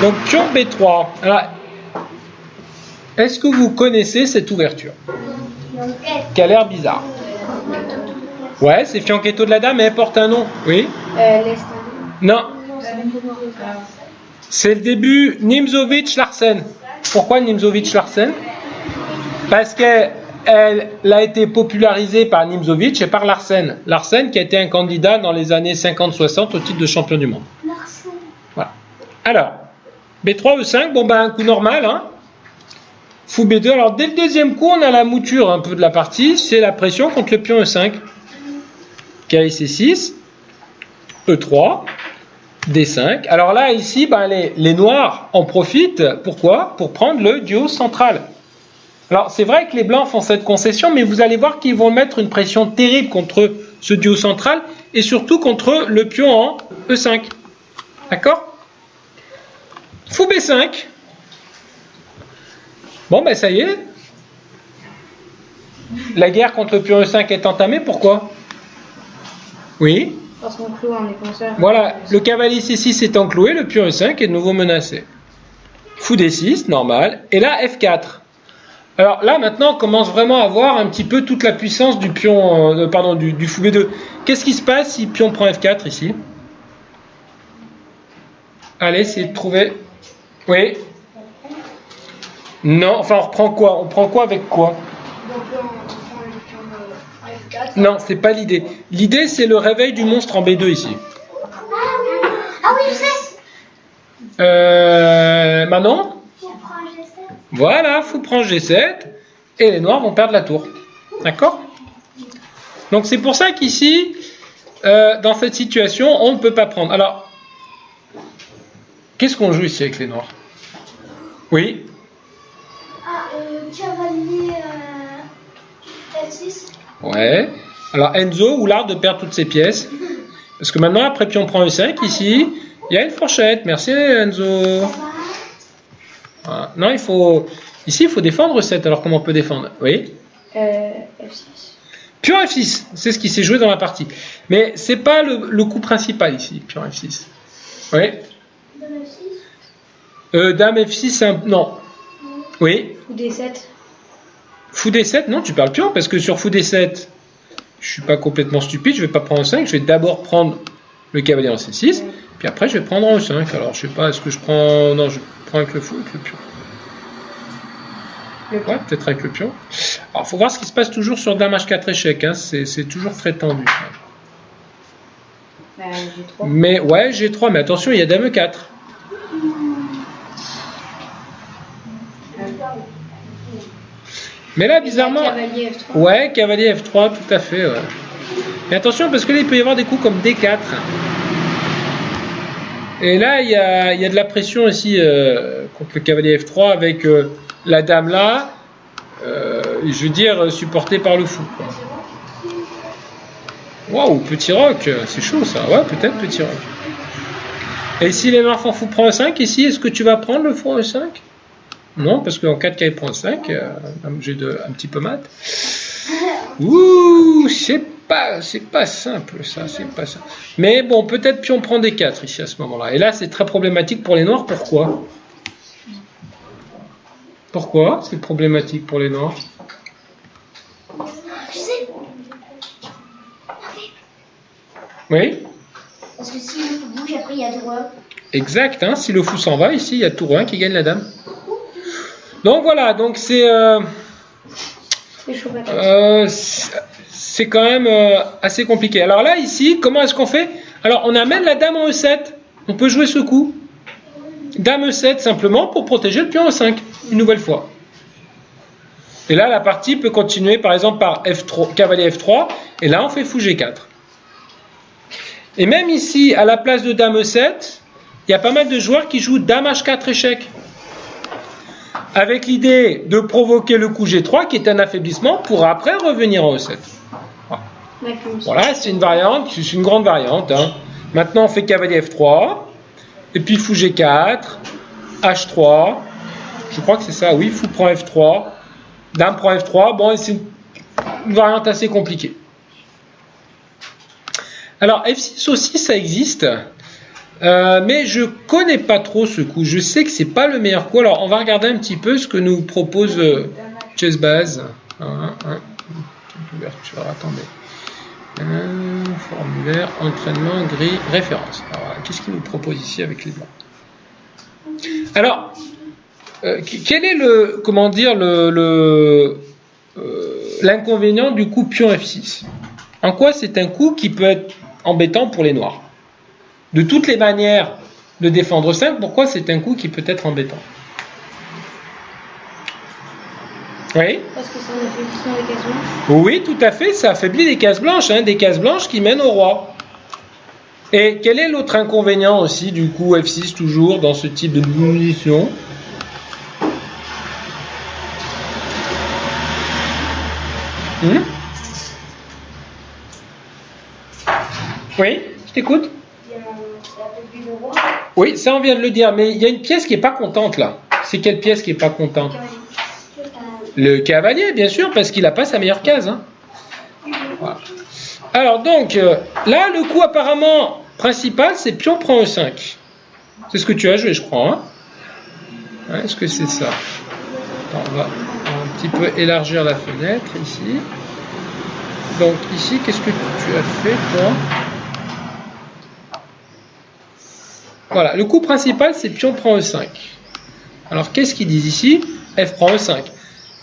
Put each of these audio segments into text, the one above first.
Donc pion B3. Alors, est-ce que vous connaissez cette ouverture qui a l'air bizarre? Ouais, c'est fianchetto de la dame, mais elle porte un nom. Oui? Non. C'est le début Nimzowitsch-Larsen. Pourquoi Nimzowitsch-Larsen? Parce qu'elle a été popularisée par Nimzowitsch et par Larsen. Larsen qui a été un candidat dans les années 50-60 au titre de champion du monde. Voilà. Alors, B3, E5, bon ben un coup normal, hein. Fou B2. Alors dès le deuxième coup, on a la mouture un peu de la partie, c'est la pression contre le pion E5. Carré C6, E3, D5. Alors là, ici, ben, les noirs en profitent. Pourquoi? Pour prendre le duo central. Alors c'est vrai que les blancs font cette concession, mais vous allez voir qu'ils vont mettre une pression terrible contre ce duo central et surtout contre le pion en E5. D'accord? Fou B5. Bon, ben ça y est. La guerre contre le pion E5 est entamée. Pourquoi? Oui. Parce qu'on cloue un défenseur. Voilà, le cavalier C6 est encloué, le pion E5 est de nouveau menacé. Fou D6, normal. Et là, F4. Alors là, maintenant, on commence vraiment à voir un petit peu toute la puissance du pion, du fou B2. Qu'est-ce qui se passe si pion prend F4 ici? Allez, essayez de trouver. Oui. Non, enfin, on reprend quoi? On prend quoi avec quoi? Non, c'est pas l'idée. L'idée, c'est le réveil du monstre en B2 ici. Ah oui, je sais. Manon? Voilà, fou prend G7 et les noirs vont perdre la tour. D'accord? Donc c'est pour ça qu'ici, dans cette situation, on ne peut pas prendre. Alors, qu'est-ce qu'on joue ici avec les noirs? Oui? Cavalier F6. Ouais. Alors Enzo ou l'art de perdre toutes ses pièces. Parce que maintenant, après pion prend E5, ici, il y a une fourchette. Merci Enzo. Voilà. Non, ici, il faut défendre E7. Alors comment on peut défendre? Oui? F6. Pion F6, c'est ce qui s'est joué dans la partie. Mais c'est pas le coup principal ici, pion F6. Oui? Dame F6, c'est un... Non. Oui? Ou D7. Fou D7, non, tu parles pion, parce que sur fou D7, je suis pas complètement stupide, je vais pas prendre 5, je vais d'abord prendre le cavalier en C6, puis après je vais prendre en E5. Alors je sais pas, est-ce que je prends... Non, je prends avec le fou, avec le pion. Ouais, peut-être avec le pion. Alors faut voir ce qui se passe toujours sur Dame H4 échec, hein. C'est toujours très tendu. G3. Mais ouais, G3, mais attention, il y a Dame E4. Mais là, bizarrement... Cavalier F3. Ouais, cavalier F3, tout à fait. Ouais. Mais attention, parce que là, il peut y avoir des coups comme D4. Et là, il y a de la pression ici contre le cavalier F3 avec la dame là, je veux dire, supportée par le fou. Waouh, petit roc, c'est chaud ça. Ouais, peut-être petit roc. Et ici, les noirs font fou prend E5, ici, est-ce que tu vas prendre le fou E5? Non, parce qu'en 4 il prend 5, j'ai un petit peu mat. Ouh, c'est pas simple ça, c'est pas simple. Mais bon, peut-être pion prend des 4 ici à ce moment-là. Et là, c'est très problématique pour les noirs. Pourquoi? Pourquoi c'est problématique pour les noirs? Je sais. Oui? Parce que si le fou bouge, après il y a tour 1. Exact, hein, si le fou s'en va, ici, il y a tour 1 qui gagne la dame. Donc voilà, donc c'est chaud patate. C'est quand même assez compliqué. Alors là, ici, comment est-ce qu'on fait? Alors, on amène la dame en E7. On peut jouer ce coup. Dame E7 simplement pour protéger le pion E5, une nouvelle fois. Et là, la partie peut continuer par exemple par F3, cavalier F3. Et là, on fait fou G4. Et même ici, à la place de dame E7, il y a pas mal de joueurs qui jouent dame H4 échec. Avec l'idée de provoquer le coup G3 qui est un affaiblissement pour après revenir en E7. Voilà, c'est une variante, c'est une grande variante. Hein. Maintenant, on fait cavalier F3, et puis fou G4, H3, je crois que c'est ça, oui, fou prend F3, dame prend F3, bon, c'est une variante assez compliquée. Alors, F6 aussi, ça existe. Mais je connais pas trop ce coup. Je sais que c'est pas le meilleur coup. Alors, on va regarder un petit peu ce que nous propose Chessbase. Ouverture, attendez. Formulaire, entraînement, grille, référence. Alors, voilà, qu'est-ce qu'il nous propose ici avec les blancs? Alors, quel est l'inconvénient du coup pion F6? En quoi c'est un coup qui peut être embêtant pour les noirs? De toutes les manières de défendre 5, pourquoi c'est un coup qui peut être embêtant? Oui? Parce que c'est un affaiblissement des cases blanches. Oui, tout à fait, ça affaiblit les cases blanches, des cases blanches qui mènent au roi. Et quel est l'autre inconvénient aussi du coup F6 toujours dans ce type de position? Oui, je t'écoute. Oui, ça on vient de le dire, mais il y a une pièce qui n'est pas contente là. C'est quelle pièce qui n'est pas contente? Le cavalier, bien sûr, parce qu'il n'a pas sa meilleure case. Hein. Voilà. Alors donc, là, le coup apparemment principal, c'est pion prend E5. C'est ce que tu as joué, je crois. Hein. Ouais, est-ce que c'est ça? Attends, on va un petit peu élargir la fenêtre ici. Donc ici, qu'est-ce que tu as fait, toi? Voilà, le coup principal, c'est pion prend E5. Alors, qu'est-ce qu'ils disent ici? F prend E5.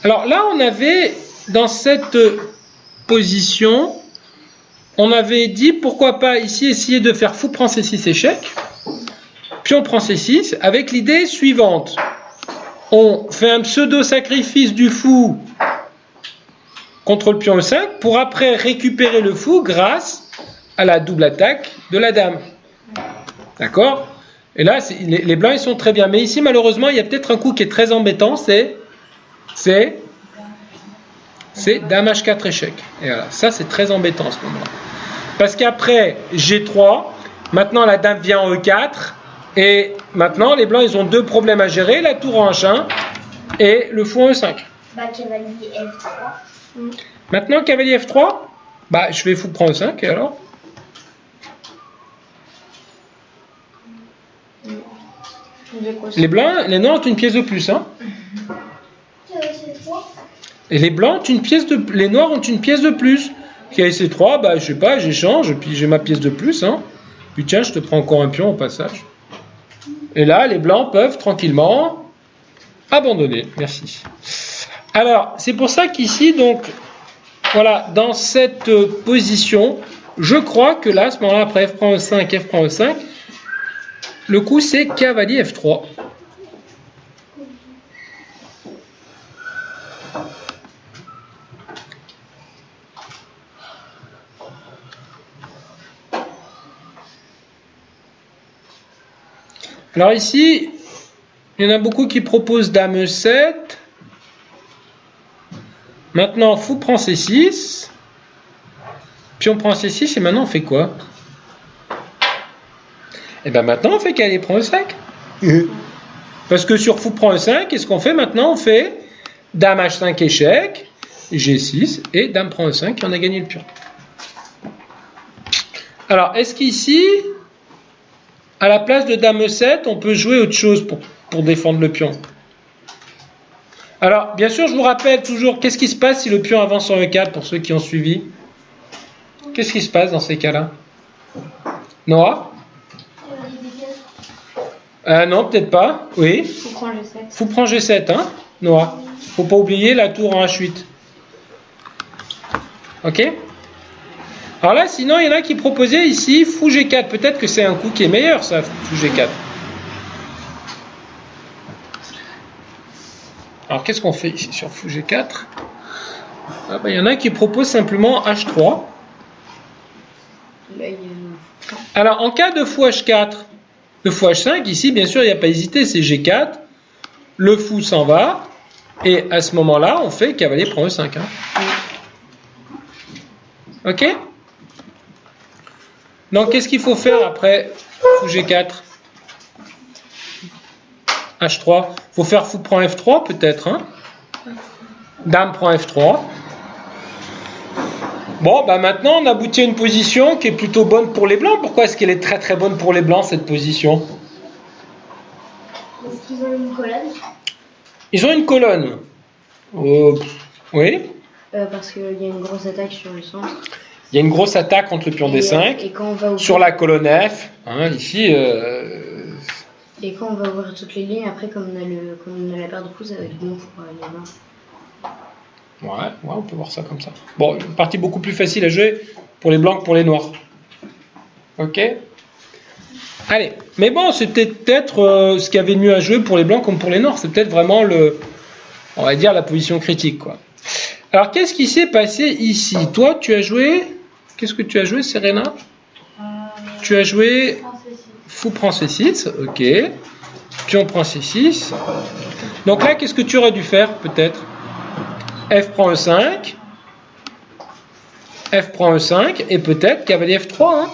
Alors là, on avait, dans cette position, on avait dit, pourquoi pas ici essayer de faire fou prend C6 échec, pion prend C6, avec l'idée suivante. On fait un pseudo-sacrifice du fou contre le pion E5, pour après récupérer le fou grâce à la double attaque de la dame. D'accord? Et là, les blancs, ils sont très bien. Mais ici, malheureusement, il y a peut-être un coup qui est très embêtant, c'est dame H4 échec. Et voilà, ça, c'est très embêtant à ce moment-là. Parce qu'après, G3, maintenant, la dame vient en E4, et maintenant, les blancs, ils ont deux problèmes à gérer, la tour en H1 et le fou en E5. Bah, cavalier F3. Maintenant, cavalier F3, bah, je fais fou prend E5, et alors? Les blancs, les noirs ont une pièce de plus, hein. Et les blancs ont une pièce de, les noirs ont une pièce de plus. Qui a C3, bah je sais pas, j'échange, puis j'ai ma pièce de plus, hein. Puis tiens, je te prends encore un pion au passage. Et là, les blancs peuvent tranquillement abandonner. Merci. Alors, c'est pour ça qu'ici, donc, voilà, dans cette position, je crois que là, à ce moment-là, après F prend E5, F prend E5, le coup c'est cavalier F3. Alors ici, il y en a beaucoup qui proposent dame E7. Maintenant, fou prend C6. Pion prend C6 et maintenant on fait quoi? Et bien maintenant on fait cavalier prend E5. Parce que sur fou prend E5, qu'est-ce qu'on fait maintenant? On fait dame H5 échec, G6 et dame prend E5 et on a gagné le pion. Alors, est-ce qu'ici, à la place de dame E7, on peut jouer autre chose pour défendre le pion? Alors, bien sûr, je vous rappelle toujours, qu'est-ce qui se passe si le pion avance en E4 pour ceux qui ont suivi? Qu'est-ce qui se passe dans ces cas-là? Noah? Non, peut-être pas. Oui. Fou prend G7. Fou prend G7, hein, Noah. Faut pas oublier la tour en H8. Ok? Alors là, sinon, il y en a qui proposaient ici fou G4. Peut-être que c'est un coup qui est meilleur, ça, fou G4. Alors, qu'est-ce qu'on fait ici sur fou G4? Ah ben, il y en a qui proposent simplement H3. Là, il y a... Alors, en cas de fou H4, de fou H5, ici, bien sûr, il n'y a pas hésité, c'est G4. Le fou s'en va. Et à ce moment-là, on fait cavalier prend E5. Hein. Ok? Donc, qu'est-ce qu'il faut faire après fou G4? H3. Il faut faire fou prend F3, peut-être. Hein? Dame prend F3. Bon, bah maintenant on aboutit à une position qui est plutôt bonne pour les blancs. Pourquoi est-ce qu'elle est très très bonne pour les blancs, cette position? Parce qu'ils ont une colonne. Ils ont une colonne. Oui. Parce qu'il y a une grosse attaque sur le centre. Il y a une grosse attaque contre le pion D5 Et quand on va sur la colonne F. Hein, ici. Et quand on va ouvrir toutes les lignes, après, comme on a la paire de coups, ça va être bon pour les noirs. Ouais, on peut voir ça comme ça. Bon, une partie beaucoup plus facile à jouer pour les blancs que pour les noirs. Ok. Allez, mais bon, c'est peut-être ce qu'il y avait de mieux à jouer pour les blancs comme pour les noirs. C'est peut-être vraiment on va dire la position critique, quoi. Alors, qu'est-ce qui s'est passé ici? Toi, tu as joué. Qu'est-ce que tu as joué, Serena? Tu as joué fou prend C6, ok. Pion prend C6. Donc là, qu'est-ce que tu aurais dû faire, peut-être? F prend E5. F prend E5. Et peut-être cavalier F3. Hein.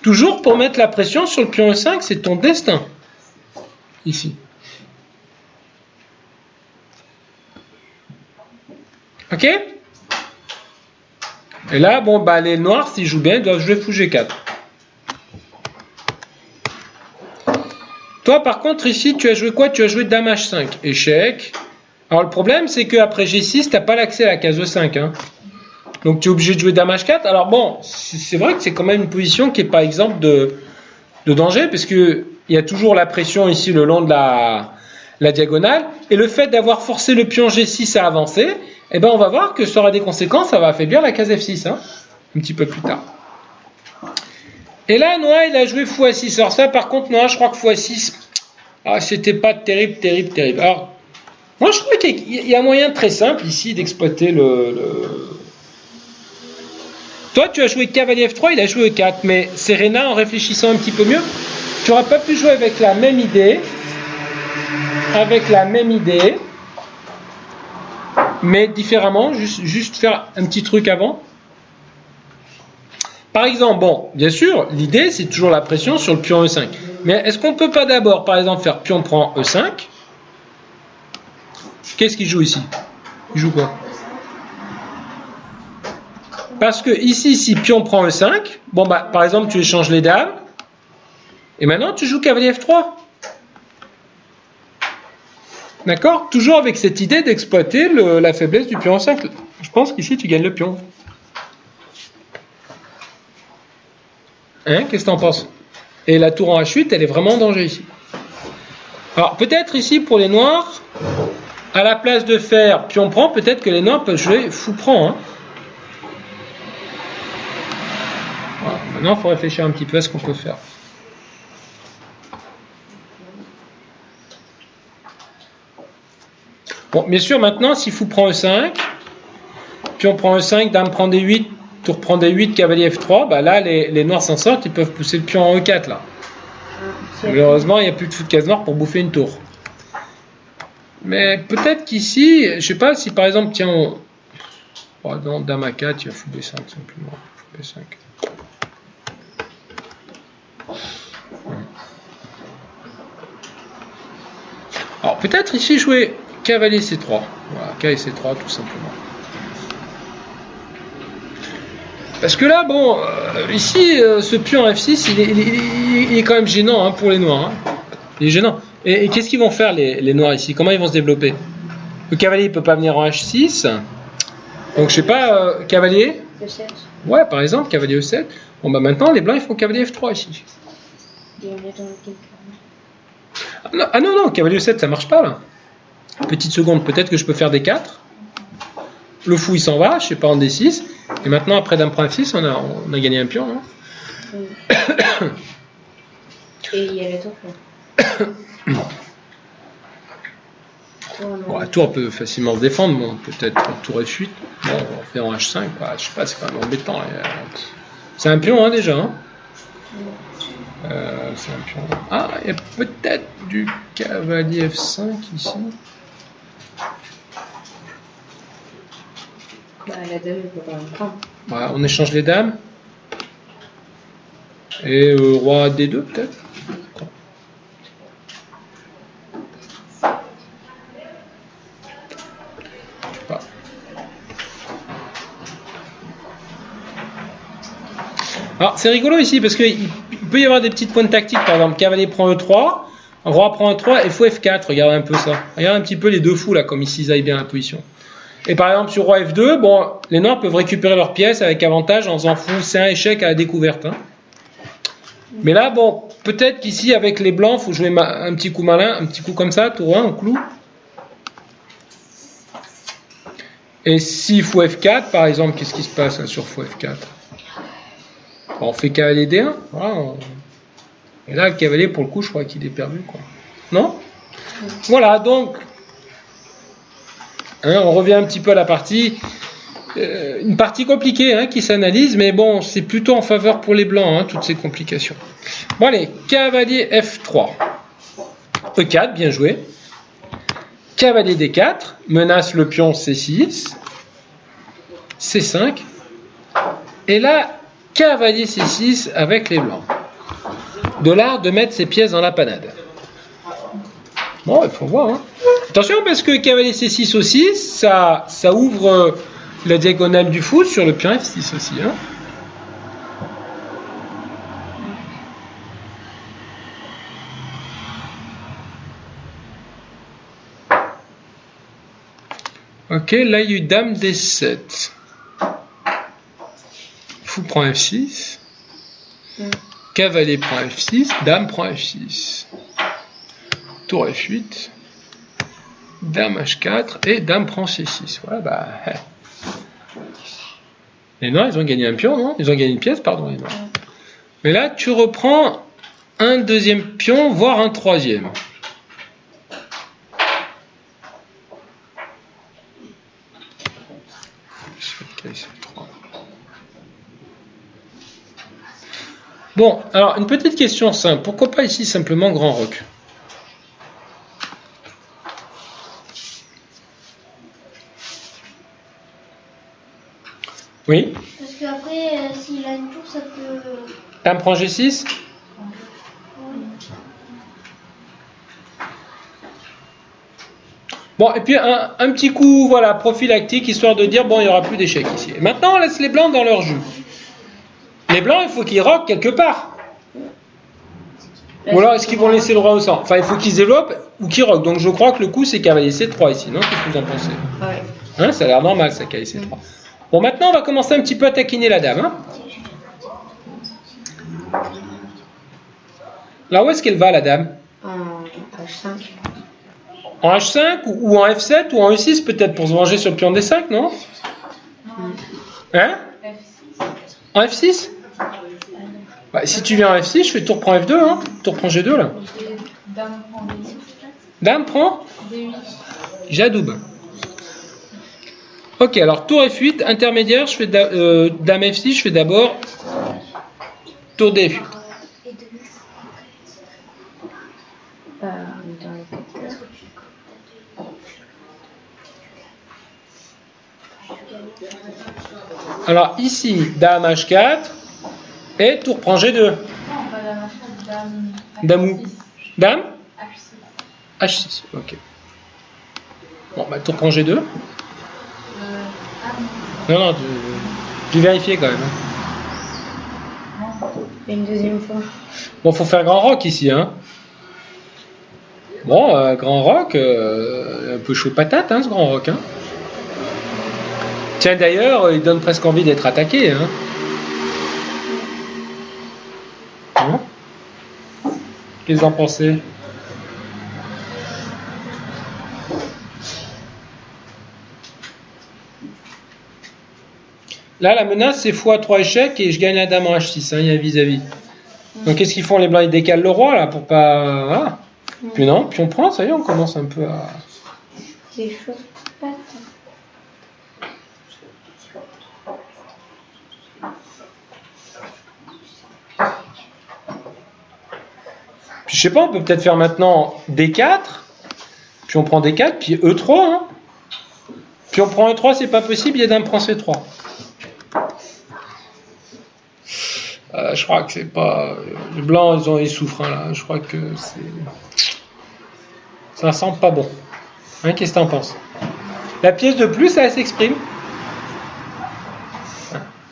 Toujours pour mettre la pression sur le pion E5, c'est ton destin. Ici. Ok? Et là, bon, bah, les noirs, s'ils jouent bien, ils doivent jouer fou G4. Toi, par contre, ici, tu as joué quoi? Tu as joué dame H5. Échec. Alors, le problème, c'est qu'après G6, tu n'as pas l'accès à la case E5. Hein. Donc, tu es obligé de jouer dame H4. Alors, bon, c'est vrai que c'est quand même une position qui n'est pas exemple de danger, parce qu'il y a toujours la pression ici le long de la diagonale. Et le fait d'avoir forcé le pion G6 à avancer, eh ben, on va voir que ça aura des conséquences. Ça va affaiblir la case F6, hein, un petit peu plus tard. Et là, Noah, il a joué fou A6. Alors ça, par contre, Noah, je crois que fou A6, c'était pas terrible. Alors, moi, je crois qu'il y a un moyen très simple ici d'exploiter Toi, tu as joué cavalier F3, il a joué E4. Mais Serena, en réfléchissant un petit peu mieux, tu n'aurais pas pu jouer avec la même idée. Mais différemment, juste faire un petit truc avant. Par exemple, bon, bien sûr, l'idée, c'est toujours la pression sur le pion E5. Mais est-ce qu'on ne peut pas d'abord, par exemple, faire pion prend E5? Qu'est-ce qu'il joue ici? Il joue quoi? Parce que ici, si pion prend E5, bon, bah, par exemple, tu échanges les dames. Et maintenant, tu joues cavalier F3. D'accord? Toujours avec cette idée d'exploiter la faiblesse du pion E5. Je pense qu'ici, tu gagnes le pion. Hein, qu'est-ce que tu en penses? Et la tour en H8, elle est vraiment en danger ici. Alors, peut-être ici, pour les noirs, à la place de faire pion prend, peut-être que les noirs peuvent jouer fou prend. Hein. Voilà. Maintenant, il faut réfléchir un petit peu à ce qu'on peut faire. Bon, bien sûr, maintenant, si fou prend E5, pion prend E5, dame prend D8, tour prend D8, cavalier F3, bah là, les noirs s'en sortent, ils peuvent pousser le pion en E4, là. Malheureusement, il n'y a plus de fou de case noire pour bouffer une tour. Mais peut-être qu'ici, je ne sais pas si par exemple, tiens, non, dame A4, il y a fou B5 simplement. Fou B5. Alors peut-être ici jouer cavalier C3. Voilà, cavalier C3 tout simplement. Parce que là, bon, ici, ce pion F6, il est quand même gênant hein, pour les noirs. Hein. Il est gênant. Et qu'est-ce qu'ils vont faire les noirs ici? Comment ils vont se développer? Le cavalier il peut pas venir en H6. Donc je sais pas, cavalier E7. Ouais, par exemple, cavalier E7. Bon bah maintenant les blancs ils font cavalier F3 ici. Ah non, cavalier E7 ça marche pas là. Petite seconde, peut-être que je peux faire D4. Le fou il s'en va, je sais pas en D6. Et maintenant après dame prend F6, on a gagné un pion. Hein. Et il y a la tour. Bon, la tour peut facilement se défendre, bon, peut-être tour F8. Bon, on fait en H5, bah, je sais pas, c'est quand même embêtant. C'est un pion hein, déjà. Hein. C'est un pion. Ah, il y a peut-être du cavalier F5 ici. Bah, la dame, il peut quand même prendre. Voilà, on échange les dames. Et roi D2 peut-être. Alors, c'est rigolo ici, parce qu'il peut y avoir des petites points tactiques. Par exemple, cavalier prend E3, roi prend E3 et fou F4. Regardez un peu ça. Regardez un petit peu les deux fous, là, comme ici, ils aillent bien la position. Et par exemple, sur roi F2, bon, les noirs peuvent récupérer leurs pièces avec avantage en faisant fou C1 échec à la découverte. Hein. Mais là, bon, peut-être qu'ici, avec les blancs, il faut jouer un petit coup malin, un petit coup comme ça, tour 1, au clou. Et si fou F4, par exemple, qu'est-ce qui se passe là, sur fou F4? On fait cavalier D1. Voilà, Et là, le cavalier, pour le coup, je crois qu'il est perdu, quoi. Non? Voilà, donc, hein, on revient un petit peu à la partie. Une partie compliquée hein, qui s'analyse, mais bon, c'est plutôt en faveur pour les blancs, hein, toutes ces complications. Bon, allez, cavalier F3. E4, bien joué. Cavalier D4, menace le pion C6. C5. Et là, cavalier C6 avec les blancs. De l'art de mettre ses pièces dans la panade. Bon, il faut voir. Hein. Attention, parce que cavalier C6 aussi, ça ouvre la diagonale du fou sur le pion F6 aussi. Hein. Ok, là il y a eu dame D7. Fou prend F6. Cavalier prend F6. Dame prend F6. Tour F8. Dame H4. Et dame prend C6. Voilà, bah. Les noirs, ils ont gagné un pion, non? Ils ont gagné une pièce, pardon, les noirs. Mais là, tu reprends un deuxième pion, voire un troisième. Bon, alors, une petite question simple. Pourquoi pas ici simplement grand roc? Oui? Parce qu'après, s'il a une tour, ça peut... Dame prend G6? Bon, et puis un petit coup, voilà, prophylactique, histoire de dire, bon, il n'y aura plus d'échecs ici. Et maintenant, on laisse les blancs dans leur jus. Les blancs, il faut qu'ils roquent quelque part. Ou alors, est-ce qu'ils vont laisser le roi au centre? Enfin, il faut qu'ils développent ou qu'ils roquent. Donc, je crois que le coup, c'est cavalier C3 ici, non? Qu'est-ce que vous en pensez? Ouais. Hein, ça a l'air normal, ça, cavalier C3. Bon, maintenant, on va commencer un petit peu à taquiner la dame. Hein. Là, où est-ce qu'elle va, la dame? En H5. En H5 ou en F7 ou en E6 peut-être pour se venger sur le pion D5, non? Hein? En F6? Bah, si tu viens en F6, je fais tour prend F2, hein? Tour prend G2 là. Dame prend J'adoube. Ok, alors tour F8, intermédiaire, je fais dame F6, je fais d'abord tour D8. Alors ici, dame H4 et tour prend G2. Non, pas dame H4, Dame où? Dame H6, ok. Bon, bah tour prend G2. Non, j'ai vérifié quand même. Une deuxième fois. Bon, faut faire grand rock ici, hein. Bon, grand rock, un peu chaud patate, hein, ce grand rock, hein. Tiens, d'ailleurs, il donne presque envie d'être attaqué, hein. Hein? Qu'est-ce que vous en pensez? Là, la menace, c'est fou à 3 échecs et je gagne la dame en H6, hein, il y a vis-à-vis. Donc, qu'est-ce qu'ils font les blancs? Ils décalent le roi, là, pour pas... Voilà. Puis non, puis on prend, ça y est, on commence un peu à... C'est chaud. Puis je sais pas, on peut peut-être faire maintenant D4, puis on prend D4, puis E3, hein. Puis on prend E3, c'est pas possible, il y a dame prend C3. Je crois que c'est pas... Les blancs, ils souffrent, hein, là. Je crois que c'est... Ça sent pas bon. Hein, qu'est-ce que t'en penses? La pièce de plus, elle s'exprime.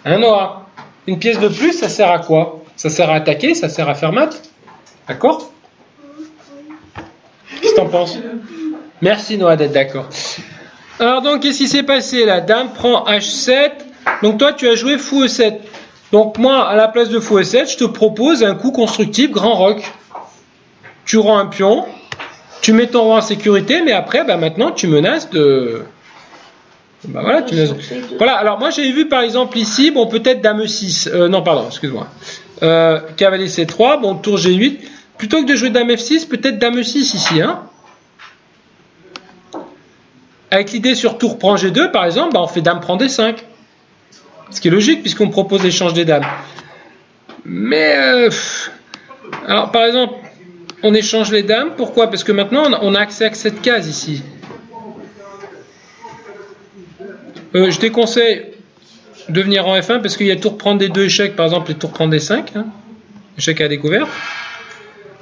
Un noir. une pièce de plus, ça sert à quoi? Ça sert à attaquer, ça sert à faire mat. D'accord? Qu'est-ce que t'en penses? Merci Noah d'être d'accord. Alors donc, qu'est-ce qui s'est passé là? Dame prend H7. Donc toi, tu as joué fou E7. Donc moi, à la place de fou E7, je te propose un coup constructif grand roc. Tu rends un pion, tu mets ton roi en sécurité, mais après, bah, maintenant, tu menaces de... Bah voilà, tu menaces... Voilà, alors moi, j'ai vu par exemple ici, bon, peut-être dame E6. Non, pardon, excuse-moi. Cavalier C3, bon, tour G8. Plutôt que de jouer dame F6, peut-être dame E6 ici, hein. Avec l'idée sur tour prend G2, par exemple, bah, on fait dame prend D5. Ce qui est logique, puisqu'on propose l'échange des dames. Mais, alors, par exemple, on échange les dames. Pourquoi? Parce que maintenant, on a accès à cette case ici. Je déconseille de venir en F1, parce qu'il y a tour prendre D2 échec, par exemple, et tour prendre D5. Hein, échec à découvert.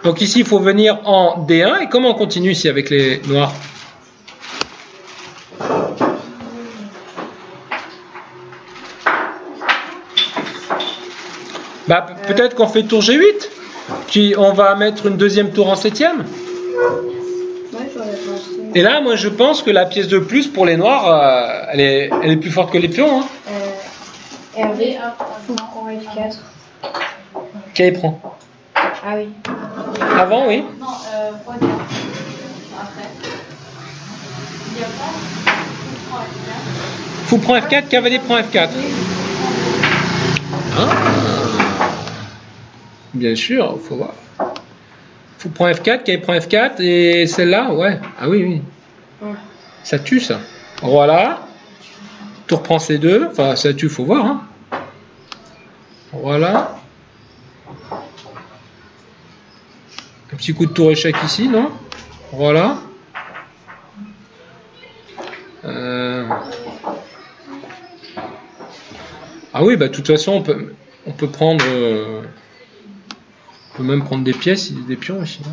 Donc ici, il faut venir en D1. Et comment on continue ici avec les noirs? Bah, peut-être qu'on fait tour G8, puis on va mettre une deuxième tour en 7e. Et là, moi, je pense que la pièce de plus pour les noirs, elle est plus forte que les pions. Hein. Hervé, fou prend F4. Qui prend? Ah oui. Avant, oui. Non, roi D1. Après. Il y a pas Fou prend F4, cavalier prend F4. Ah. Bien sûr, faut voir. Fou prend F4, cavalier prend F4, et celle-là, ouais. Ah oui, oui. Ça tue, ça. Voilà. Tour prend C2. Enfin, ça tue, faut voir. Hein. Voilà. Un petit coup de tour échec ici, non? Voilà. Ah oui, bah de toute façon, on peut prendre... on peut même prendre des pièces, des pions ici. Hein.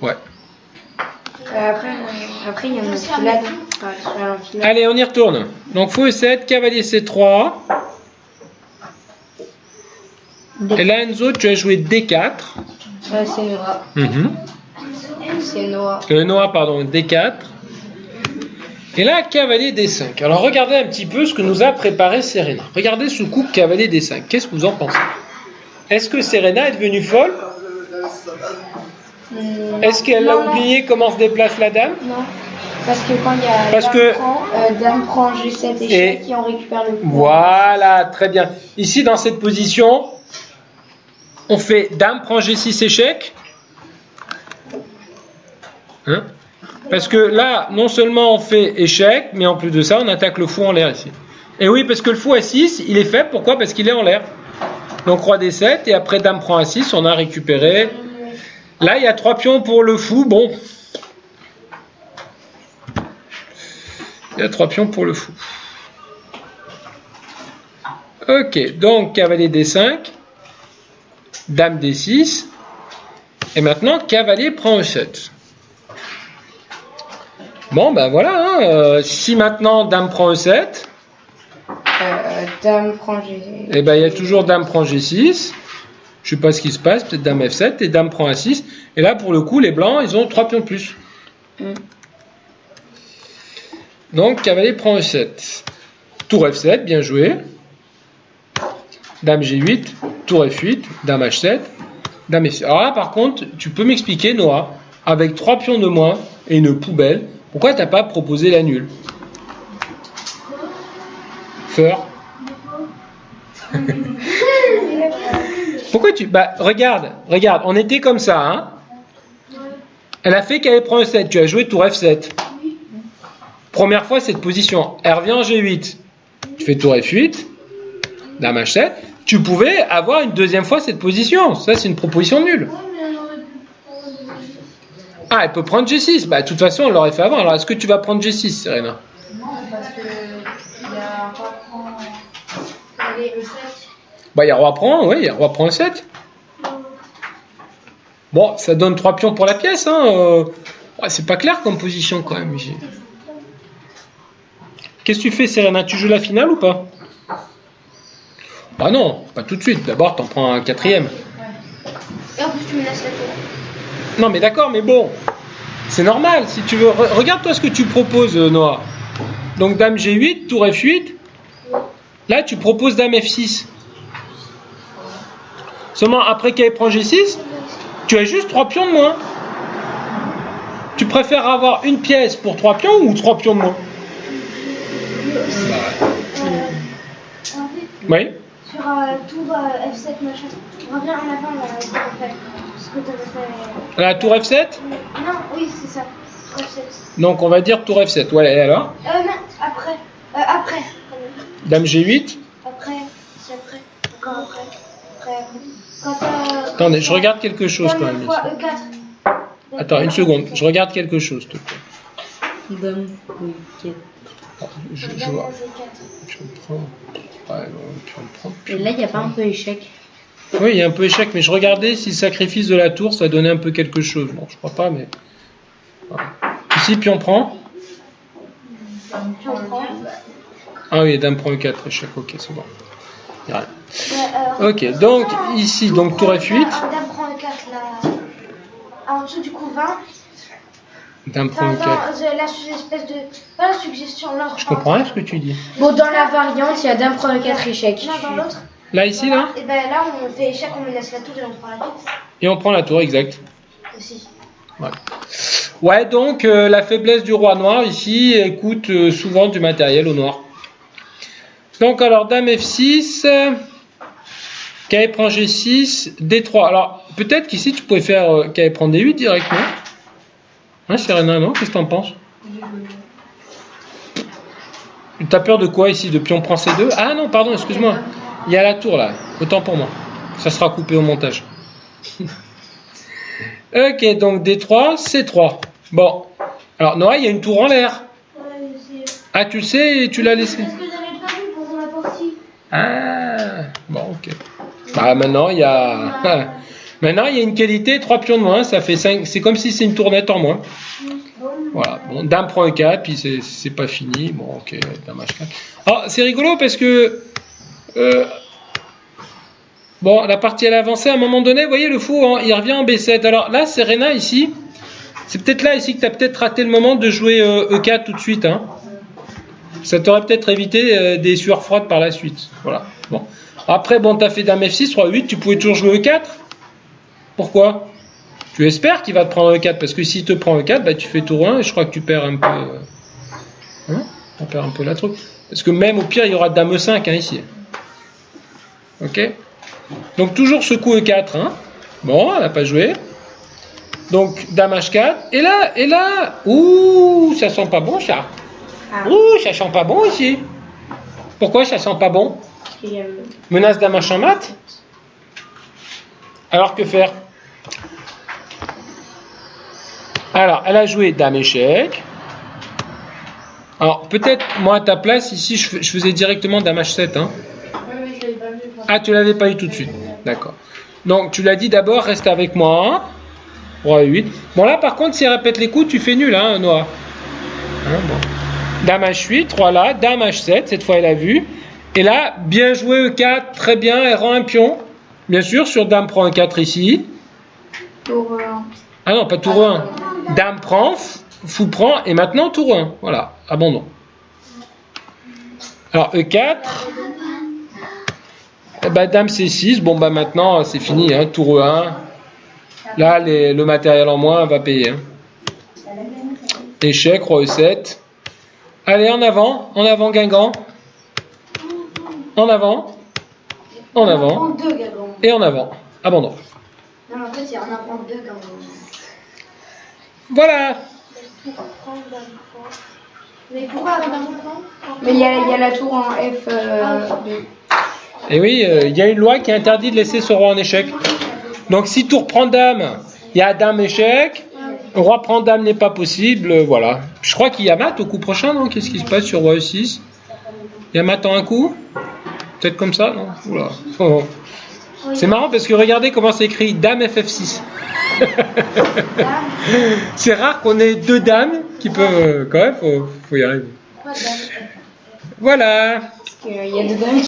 Ouais. Après, il y a une enfilade. Allez, on y retourne. Donc, fou E7, cavalier C3. Et là, Enzo, tu as joué D4. C'est Noah. C'est Noah. Noah, pardon, D4. Et là, cavalier D5. Alors, regardez un petit peu ce que nous a préparé Serena. Regardez ce coup cavalier D5. Qu'est-ce que vous en pensez? Est-ce que Serena est devenue folle? Est-ce qu'elle a oublié comment se déplace la dame? Non. Parce que quand il y a dame prend G7 échec et on récupère le coup. Voilà, très bien. Ici, dans cette position, on fait dame prend G6 échec. Hein? Parce que là, non seulement on fait échec, mais en plus de ça, on attaque le fou en l'air ici. Et oui, parce que le fou A6, il est faible. Pourquoi? Parce qu'il est en l'air. Donc roi D7, et après dame prend A6, on a récupéré. Là, il y a 3 pions pour le fou. Bon. Il y a 3 pions pour le fou. Ok, donc cavalier D5, dame D6, et maintenant cavalier prend E7. Bon, ben voilà, hein, si maintenant dame prend E7, dame prend G6. et ben il y a toujours dame prend G6, je sais pas ce qui se passe, peut-être dame F7, et dame prend A6, et là pour le coup, les blancs, ils ont 3 pions de plus. Donc, cavalier prend E7. Tour F7, bien joué. Dame G8, tour F8, dame H7, dame F7. Alors là, par contre, tu peux m'expliquer, Noah, avec 3 pions de moins et une poubelle, pourquoi tu n'as pas proposé la nulle? Feur. Pourquoi tu... Bah, regarde, on était comme ça, hein. Elle a fait qu'elle prend E7, tu as joué tour F7. Première fois, cette position. Elle revient en G8. Tu fais tour F8, dame H7. Tu pouvais avoir une deuxième fois cette position. Ça, c'est une proposition nulle. Ah, elle peut prendre G6. Bah, de toute façon, on l'aurait fait avant. Alors, est-ce que tu vas prendre G6, Serena? Non, parce que il y a un roi prend cavalier E7. Bah, il y a roi prend, oui, il y a roi prend E7. Bon, ça donne 3 pions pour la pièce, hein. Ouais, c'est pas clair comme position, quand même. Qu'est-ce que tu fais, Serena? Tu joues la finale ou pas? Ah non, pas tout de suite. D'abord, t'en prends un quatrième. Et en plus, tu me laisses la tour. Non, mais d'accord, mais bon. C'est normal, si tu veux. Regarde-toi ce que tu proposes, Noah. Donc, dame G8, tour F8. Là, tu proposes dame F6. Seulement, après qu'elle prend G6, tu as juste 3 pions de moins. Tu préfères avoir une pièce pour 3 pions ou 3 pions de moins? Oui. Sur tour F7 machin. Reviens en avant là, après. Ce que t'avais fait. La tour F7? Non, oui, c'est ça. Tour F7. Donc, on va dire tour F7. Ouais, et alors? Non, après. Après. Dame G8. Après. C'est après. Encore après. Après. Quand Attendez, je regarde quelque chose quand même. fois E4. Attends, une seconde. Je regarde quelque chose, s'il te plaît. Dame, oui, Je vois. Puis on prend. Ouais, puis on prend. Et là, il n'y a pas un peu échec. Oui, il y a un peu échec, mais je regardais si le sacrifice de la tour, ça donnait un peu quelque chose. Bon, je crois pas, mais. Voilà. Ici, puis on prend. Ah oui, dame prend E4, échec. Ok, c'est bon. Il y a rien. Ok, donc ici, donc tour F8. Dame prend E4 là. En dessous du coup 20. Dame prend E4. La espèce de. Pas la suggestion, l'autre. Je comprends rien ce que tu dis. Bon, dans la variante, il y a dame prend 4 échecs. Non, dans l'autre. Là, ici, là? Et ben là, on fait échec, on me laisse la tour et on prend la tour. Et on prend la tour, exact. Aussi. Ouais, donc la faiblesse du roi noir ici coûte souvent du matériel au noir. Donc alors dame F6, K prend G6, D3. Alors peut-être qu'ici tu pouvais faire K prend D8 directement. Hein, Serena, non? Qu'est-ce que t'en penses? T'as peur de quoi ici? De pion prend C2? Ah non, pardon, excuse-moi. Il y a la tour là. Autant pour moi. Ça sera coupé au montage. Ok, donc D3, C3. Bon. Alors Noah, il y a une tour en l'air. Ah, tu le sais et tu l'as laissé? Parce que j'avais pas vu pour la partie. Ah, bon, ok. Bah maintenant, il y a... Maintenant, il y a une qualité, 3 pions de moins, ça fait 5. C'est comme si c'est une tournette en moins. Voilà, bon, dame prend E4, puis c'est pas fini. Bon, ok, dame H4. Ah, c'est rigolo parce que... bon, la partie elle a avancé à un moment donné, vous voyez le fou, hein, il revient en B7. Alors là, Serena ici, c'est peut-être là ici que tu as peut-être raté le moment de jouer E4 tout de suite. Hein. Ça t'aurait peut-être évité des sueurs froides par la suite. Voilà. Bon. Après, bon, tu as fait dame F6, roi 8, tu pouvais toujours jouer E4. Pourquoi? Tu espères qu'il va te prendre E4, parce que s'il te prend E4, bah, tu fais tour 1 et je crois que tu perds un peu. Hein, tu perds un peu la truc. Parce que même au pire, il y aura dame E5 hein, ici. Ok? Donc toujours ce coup E4. Hein. Bon, elle n'a pas joué. Donc dame H4. Et là, ouh, ça sent pas bon ça. Ouh, ça sent pas bon ici. Pourquoi ça sent pas bon? Menace dame H en mat. Alors que faire? Alors, elle a joué dame échec. Alors peut-être moi à ta place ici, je faisais directement dame H7. Hein. Ah, tu l'avais pas eu tout de suite. D'accord. Donc, tu l'as dit d'abord, reste avec moi. Roi 8. Bon, là, par contre, si elle répète les coups, tu fais nul, hein, Noah. Hein, bon. Dame H8, roi là, dame H7, cette fois, elle a vu. Et là, bien joué E4, très bien, elle rend un pion. Bien sûr, sur dame prend E4 ici. Tour 1. Ah non, pas tour 1. Dame prend, fou prend, et maintenant tour 1. Voilà, abandon. Alors, E4. Bah, dame C6, bon bah maintenant c'est fini, hein, tour 1. Là le matériel en moins va payer. Hein. Échec, roi E7. Allez en avant Guingamp. En avant et en avant. Abandon. Non, mais en fait, il y en a en deux Guingamp. Voilà. Mais pourquoi Guingamp? Mais il y a la tour en F. Et oui, il y a une loi qui interdit de laisser ce roi en échec. Donc si tour prend dame, il y a dame échec. Roi prend dame n'est pas possible, voilà. Je crois qu'il y a mat au coup prochain, non? Qu'est-ce qui se passe sur roi E6? Il y a mat en un coup? Peut-être comme ça, non? Oula. Oh. C'est marrant parce que regardez comment c'est écrit dame FF6. C'est rare qu'on ait deux dames qui peuvent... quand même, faut y arriver. Voilà. Il y a des dames